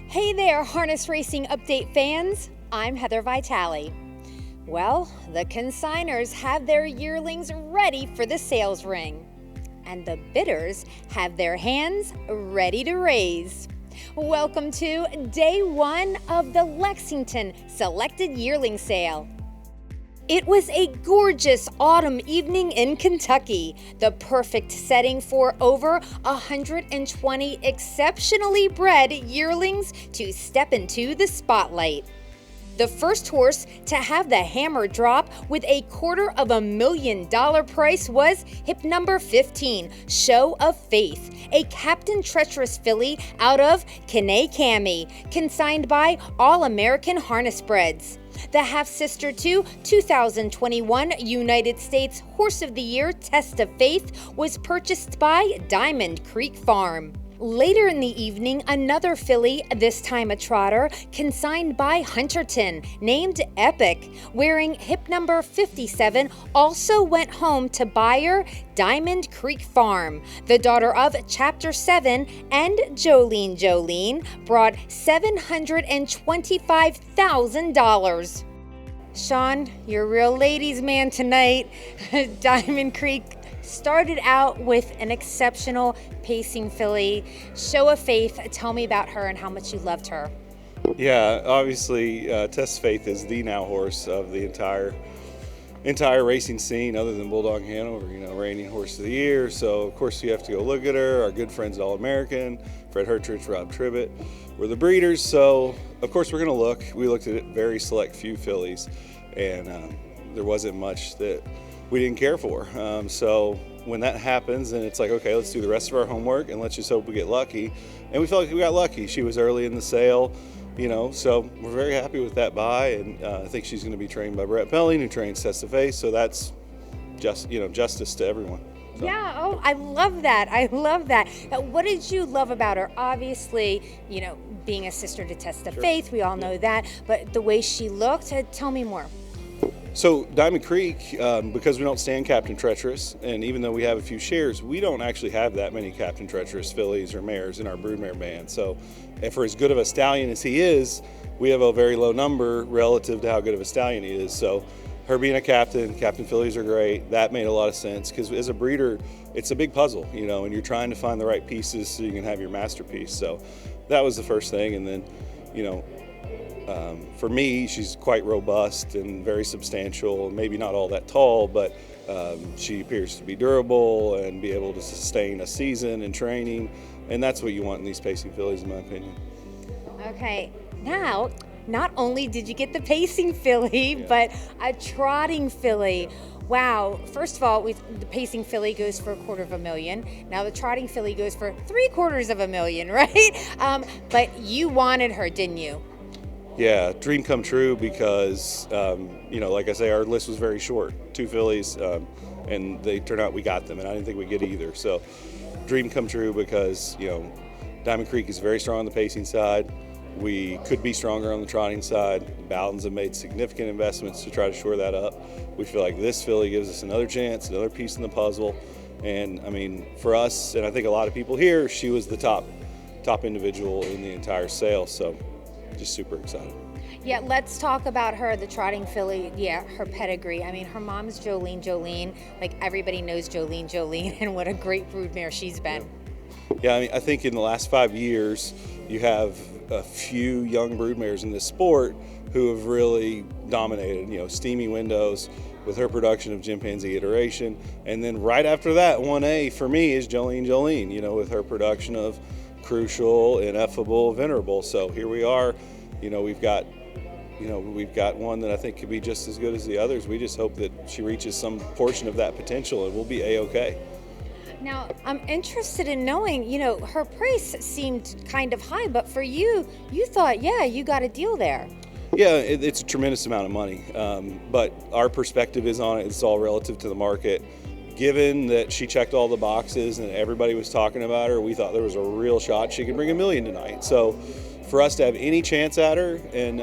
Hey there, harness racing update fans. I'm Heather Vitale. Well, the consigners have their yearlings ready for the sales ring, and the bidders have their hands ready to raise. Welcome to day one of the Lexington Selected Yearling Sale. It was a gorgeous autumn evening in Kentucky, the perfect setting for over 120 exceptionally bred yearlings to step into the spotlight. The first horse to have the hammer drop with a $250,000 price was hip number 15, Show of Faith, a Captain Treacherous filly out of Kanay, consigned by All American Harness Breds. The half-sister to 2021 United States Horse of the Year Test of Faith was purchased by Diamond Creek Farm. Later in the evening, another filly, this time a trotter, consigned by Hunterton, named Epic, wearing hip number 57, also went home to buyer Diamond Creek Farm. The daughter of Chapter 7 and Jolene brought $725,000. Shaun, you're a real ladies' man tonight. Diamond Creek started out with an exceptional pacing filly, Show of Faith. Tell me about her and how much you loved her. Yeah, obviously, Test Faith is the now horse of the entire racing scene, other than Bulldog Hanover, reigning horse of the year. So of course you have to go look at her. Our good friends at All American, Fred Hertrich, Rob Tribbett, were the breeders. So of course we're going to look. We looked at very select few fillies, and there wasn't much that we didn't care for. So when that happens, then it's like, okay, let's do the rest of our homework and let's just hope we get lucky. And we felt like we got lucky. She was early in the sale, so we're very happy with that buy. And I think she's going to be trained by Brett Pelling, who trains Test of Faith. So that's just, justice to everyone. So. Yeah, I love that. What did you love about her? Obviously, being a sister to Test of Faith, we all know that. But the way she looked, tell me more. So Diamond Creek, because we don't stand Captain Treacherous, and even though we have a few shares, we don't actually have that many Captain Treacherous fillies or mares in our broodmare band. So and for as good of a stallion as he is, we have a very low number relative to how good of a stallion he is. So her being a captain fillies are great. That made a lot of sense because as a breeder, it's a big puzzle, and you're trying to find the right pieces so you can have your masterpiece. So that was the first thing. And then, for me, she's quite robust and very substantial, maybe not all that tall, but she appears to be durable and be able to sustain a season in training, and that's what you want in these pacing fillies, in my opinion. Okay, now, not only did you get the pacing filly, but a trotting filly. Wow, first of all, the pacing filly goes for $250,000. Now the trotting filly goes for $750,000, right? But you wanted her, didn't you? Yeah, dream come true because, like I say, our list was very short. 2 fillies, and they turned out we got them, and I didn't think we'd get either. So dream come true because, Diamond Creek is very strong on the pacing side. We could be stronger on the trotting side. The Bowdens have made significant investments to try to shore that up. We feel like this filly gives us another chance, another piece in the puzzle. And, for us, and I think a lot of people here, she was the top individual in the entire sale. So just super excited. Yeah, let's talk about her, the trotting filly. Yeah, her pedigree. her mom's Jolene. Like, everybody knows Jolene, and what a great broodmare she's been. Yeah, I think in the last 5 years, you have a few young broodmares in this sport who have really dominated. Steamy Windows with her production of Chimpanzee Iteration, and then right after that, 1A for me is Jolene. With her production of Crucial, Ineffable, Venerable. So here we are. We've got one that I think could be just as good as the others. We just hope that she reaches some portion of that potential, and we'll be A-okay. Now, I'm interested in knowing, her price seemed kind of high, but for you thought, you got a deal there. Yeah, it's a tremendous amount of money, but our perspective is on it. It's all relative to the market. Given that she checked all the boxes and everybody was talking about her, we thought there was a real shot she could bring $1 million tonight. So for us to have any chance at her, and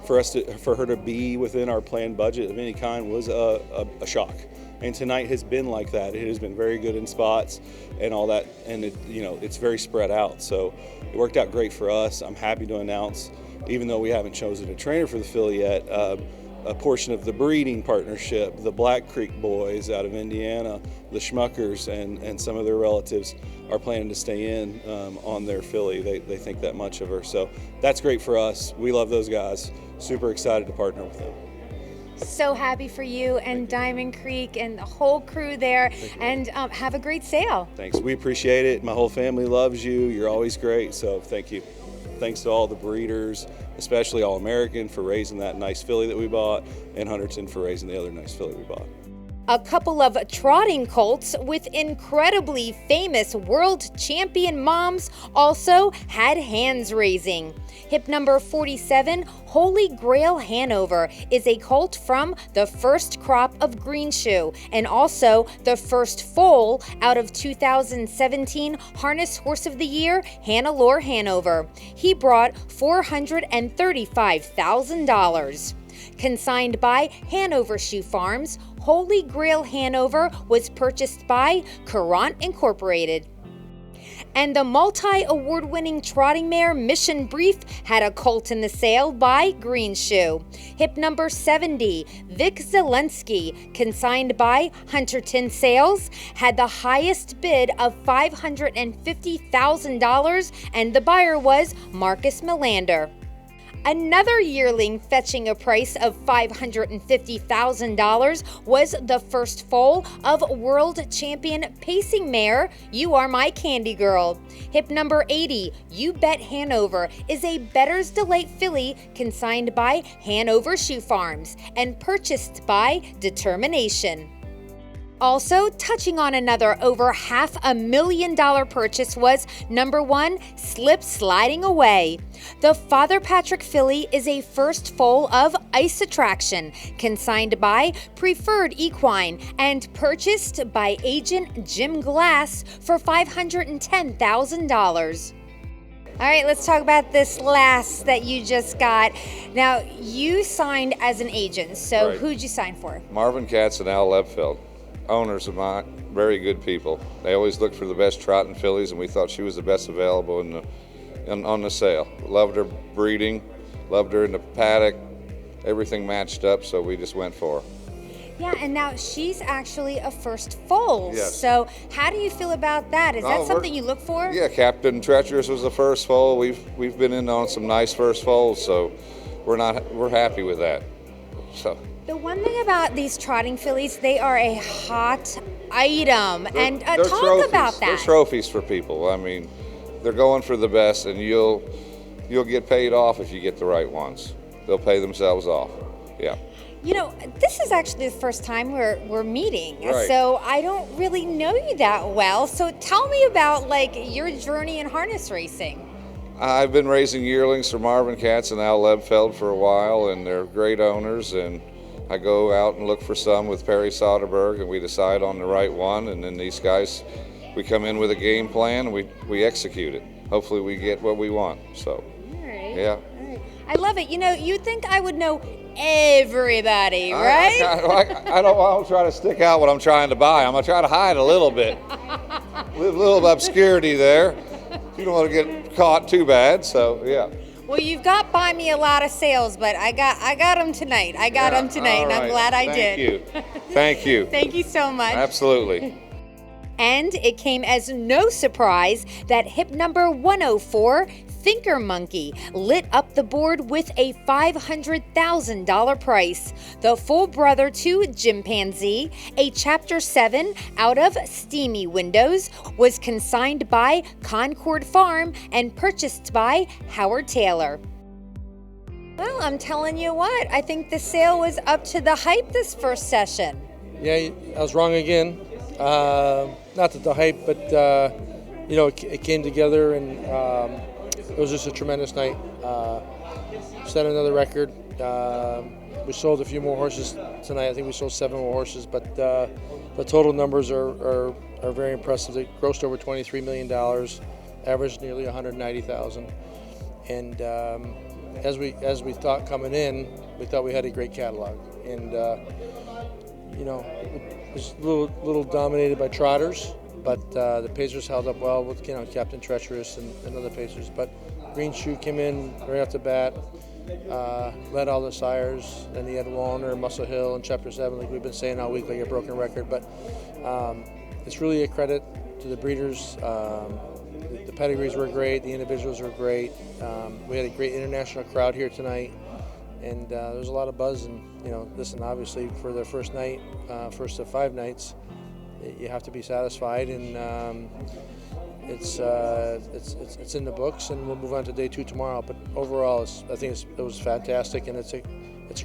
for her to be within our planned budget of any kind was a shock. and tonight has been like that. It has been very good in spots and all that, and it's very spread out. So it worked out great for us. I'm happy to announce, even though we haven't chosen a trainer for the filly yet, a portion of the breeding partnership, the Black Creek boys out of Indiana, the Schmuckers, and some of their relatives are planning to stay in on their filly. They think that much of her. So that's great for us. We love those guys. Super excited to partner with them. So happy for you and Diamond Creek and the whole crew there, and have a great sale. Thanks. We appreciate it. My whole family loves you. You're always great. So thank you. Thanks to all the breeders, especially All American for raising that nice filly that we bought, and Hunterton for raising the other nice filly we bought. A couple of trotting colts with incredibly famous world champion moms also had hands raising. Hip number 47, Holy Grail Hanover, is a colt from the first crop of Green Shoe and also the first foal out of 2017 Harness Horse of the Year, Hannelore Hanover. He brought $435,000. Consigned by Hanover Shoe Farms, Holy Grail Hanover was purchased by Courant Incorporated. And the multi-award-winning trotting mare Mission Brief had a colt in the sale by Green Shoe. Hip number 70, Vic Zelensky, consigned by Hunterton Sales, had the highest bid of $550,000, and the buyer was Marcus Melander. Another yearling fetching a price of $550,000 was the first foal of world champion pacing mare, You Are My Candy Girl. Hip number 80, You Bet Hanover, is a Bettor's Delight filly consigned by Hanover Shoe Farms and purchased by Determination. Also, touching on another over $500,000 purchase was number 1, Slip Sliding Away. The Father Patrick filly is a first foal of Ice Attraction, consigned by Preferred Equine and purchased by agent Jim Glass for $510,000. All right, let's talk about this last that you just got. Now, you signed as an agent, so Right. Who'd you sign for? Marvin Katz and Al Lebfeld, owners of mine, very good people. They always look for the best trotting fillies, and we thought she was the best available on the sale. Loved her breeding, loved her in the paddock. Everything matched up, so we just went for her. Yeah, and now she's actually a first foal. Yes. So how do you feel about that? Is that we're- something you look for? Yeah, Captain Treacherous was the first foal. We've been in on some nice first foals, so we're happy with that. So. The one thing about these trotting fillies, they are a hot item. And They're talk trophies. about They're that. trophies for people. I mean, they're going for the best, and you'll get paid off if you get the right ones. They'll pay themselves off. Yeah. You know, this is actually the first time we're meeting. Right. So I don't really know you that well. So tell me about your journey in harness racing. I've been raising yearlings for Marvin Katz and Al Lebfeld for a while, and they're great owners, and I go out and look for some with Perry Soderberg, and we decide on the right one, and then these guys, we come in with a game plan, and we execute it. Hopefully we get what we want, so, All right. yeah. All right. I love it. You know, you'd think I would know everybody, right? I don't try to stick out what I'm trying to buy. I'm going to try to hide a little bit. A little obscurity there. You don't want to get caught too bad, so, yeah. Well, you've got by me a lot of sales, but I got them tonight. I got them tonight, and I'm glad I did. Thank you. Thank you so much. Absolutely. And it came as no surprise that hip number 104, Thinker Monkey, lit up the board with a $500,000 price. The full brother to Chimpanzee, a Chapter 7 out of Steamy Windows, was consigned by Concord Farm and purchased by Howard Taylor. Well, I'm telling you what, I think the sale was up to the hype this first session. Yeah, I was wrong again. Not that the hype, but it came together, and it was just a tremendous night. Set another record. We sold a few more horses tonight. I think we sold 7 more horses, but the total numbers are very impressive. They grossed over $23 million, averaged nearly $190,000, and as we thought coming in, we thought we had a great catalog, and was a little dominated by trotters, but the pacers held up well with Captain Treacherous and other pacers. But Green Shoe came in right off the bat, led all the sires. Then he had Walner, Muscle Hill, and Chapter 7, like we've been saying all week, like a broken record. But it's really a credit to the breeders. The pedigrees were great. The individuals were great. We had a great international crowd here tonight, and there was a lot of buzz. And listen, obviously for their first night, first of 5 nights, you have to be satisfied. And it's in the books, and we'll move on to day 2 tomorrow. But overall, I think it was fantastic, and it's a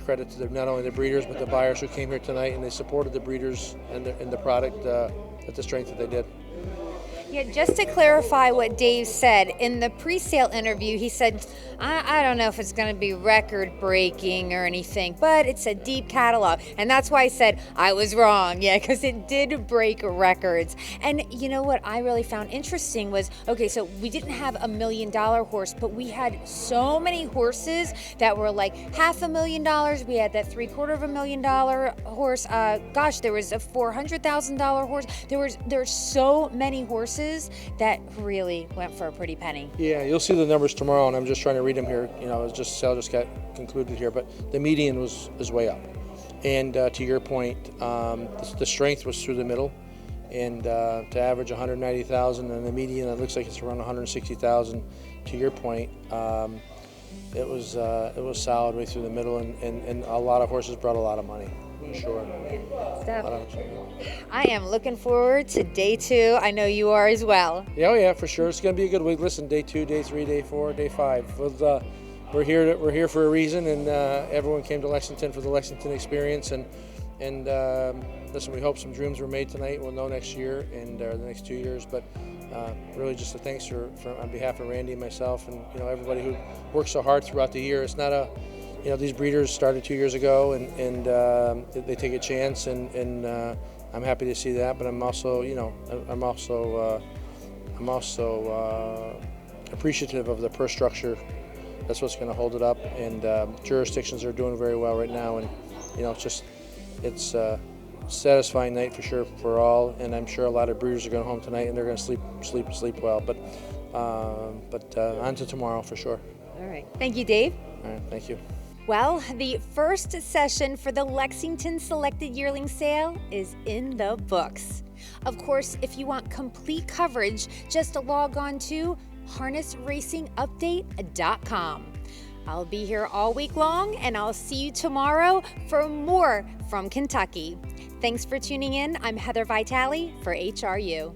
credit to not only the breeders but the buyers who came here tonight, and they supported the breeders and the product at the strength that they did. Yeah, just to clarify what Dave said, in the pre-sale interview, he said, I don't know if it's going to be record-breaking or anything, but it's a deep catalog. And that's why I said I was wrong, because it did break records. And you know what I really found interesting was, okay, so we didn't have $1 million horse, but we had so many horses that were like $500,000. We had that $750,000 horse. There was a $400,000 horse. There's so many horses that really went for a pretty penny. Yeah, you'll see the numbers tomorrow, and I'm just trying to read them here. Sale just got concluded here, but the median is way up. And to your point, the strength was through the middle, and to average 190,000, and the median it looks like it's around 160,000. To your point, it was solid way through the middle, and a lot of horses brought a lot of money. Sure. I am looking forward to day 2. I know you are as well. Yeah, for sure. It's going to be a good week. Listen, day 2, day 3, day 4, day 5. We're here for a reason, and everyone came to Lexington for the Lexington experience. And listen, we hope some dreams were made tonight. We'll know next year and the next 2 years. But really, just a thanks on behalf of Randy and myself, and everybody who works so hard throughout the year. It's not a these breeders started 2 years ago, and they take a chance, and I'm happy to see that. But I'm also appreciative of the purse structure. That's what's going to hold it up. And jurisdictions are doing very well right now, and it's a satisfying night for sure for all. And I'm sure a lot of breeders are going home tonight, and they're going to sleep well. But on to tomorrow for sure. All right. Thank you, Dave. All right. Thank you. Well, the first session for the Lexington Selected Yearling Sale is in the books. Of course, if you want complete coverage, just log on to harnessracingupdate.com. I'll be here all week long, and I'll see you tomorrow for more from Kentucky. Thanks for tuning in. I'm Heather Vitale for HRU.